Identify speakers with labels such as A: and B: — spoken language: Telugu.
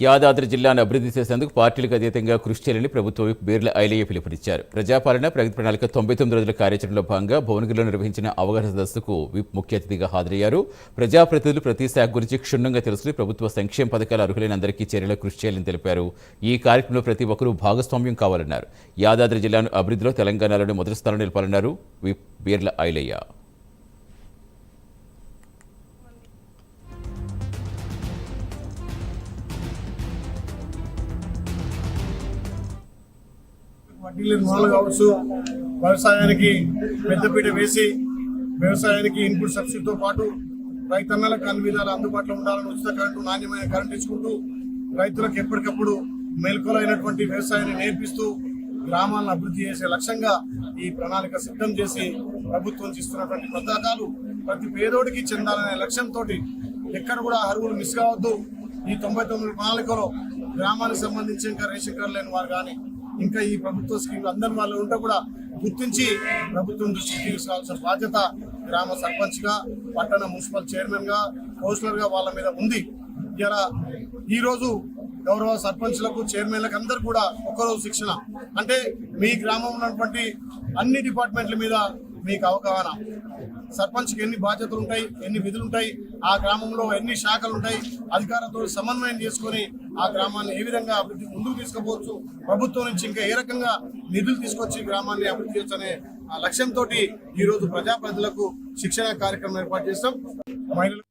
A: యాదాద్రి జిల్లాను అభివృద్ధి చేసేందుకు పార్టీలకు అతీతంగా కృషి చేయాలని ప్రభుత్వ విప్ బీర్ల ఐలయ్య పిలుపునిచ్చారు. ప్రజాపాలన ప్రగతి ప్రణాళిక 99 రోజుల కార్యాచరణలో భాగంగా భువనగిరిలో నిర్వహించిన అవగాహన సదస్సుకు విప్ ముఖ్య అతిథిగా హాజరయ్యారు. ప్రజాప్రతినిధులు ప్రతి శాఖ గురించి క్షుణ్ణంగా తెలుసుకుని ప్రభుత్వ సంక్షేమ పథకాలు అర్హులైన అందరికీ చర్యలు కృషి చేయాలని తెలిపారు. ఈ కార్యక్రమంలో ప్రతి ఒక్కరూ భాగస్వామ్యం కావాలన్నారు. యాదాద్రి జిల్లాను అభివృద్ధిలో తెలంగాణలోని మొదటి స్థానం నిలపాలన్నారు విప్ బీర్ల ఐలయ్య.
B: వడ్డీ రుణాలు కావచ్చు, వ్యవసాయానికి పెద్దపీట వేసి వ్యవసాయానికి ఇన్పుట్ సబ్సిడీతో పాటు రైతన్నలకు అన్ని విధాలు అందుబాటులో ఉండాలని ఉచిత కరెంటు, నాణ్యమైన కరెంటు ఇచ్చుకుంటూ రైతులకు ఎప్పటికప్పుడు మేల్కొలైనటువంటి వ్యవసాయాన్ని నేర్పిస్తూ గ్రామాలను అభివృద్ధి చేసే లక్ష్యంగా ఈ ప్రణాళిక సిద్ధం చేసి ప్రభుత్వం ఇస్తున్నటువంటి పథకాలు ప్రతి పేదోడికి చెందాలనే లక్ష్యంతో ఎక్కడ కూడా అర్హులు మిస్ కావద్దు. ఈ 99 ప్రణాళికలో గ్రామానికి సంబంధించి ఇంకా రేషన్ కార్డు లేని వారు కానీ ఇంకా ఈ ప్రభుత్వ స్కీమ్లు అందరి వాళ్ళు ఉంటే కూడా గుర్తించి ప్రభుత్వం దృష్టికి తీసుకోవాల్సిన బాధ్యత గ్రామ సర్పంచ్గా, పట్టణ మున్సిపల్ చైర్మన్గా, కౌన్సిలర్గా వాళ్ళ మీద ఉంది. ఇలా ఈరోజు గౌరవ సర్పంచ్లకు, చైర్మన్లకు అందరూ కూడా ఒకరోజు శిక్షణ, అంటే మీ గ్రామంలో ఉన్నటువంటి అన్ని డిపార్ట్మెంట్ల మీద మీకు అవగాహన, సర్పంచ్కి ఎన్ని బాధ్యతలు ఉంటాయి, ఎన్ని విధులు ఉంటాయి, ఆ గ్రామంలో ఎన్ని శాఖలు ఉంటాయి, అధికారులతో సమన్వయం చేసుకొని ఆ గ్రామాన్ని ఏ విధంగా అభివృద్ధి ముందుకు తీసుకుపోవచ్చు, ప్రభుత్వం నుంచి ఇంకా ఏ రకంగా నిధులు తీసుకొచ్చి గ్రామాన్ని అభివృద్ధి చేయొచ్చు అనే లక్ష్యంతో ఈరోజు ప్రజాప్రతినిధులకు శిక్షణ కార్యక్రమం ఏర్పాటు చేస్తాం. మహిళలు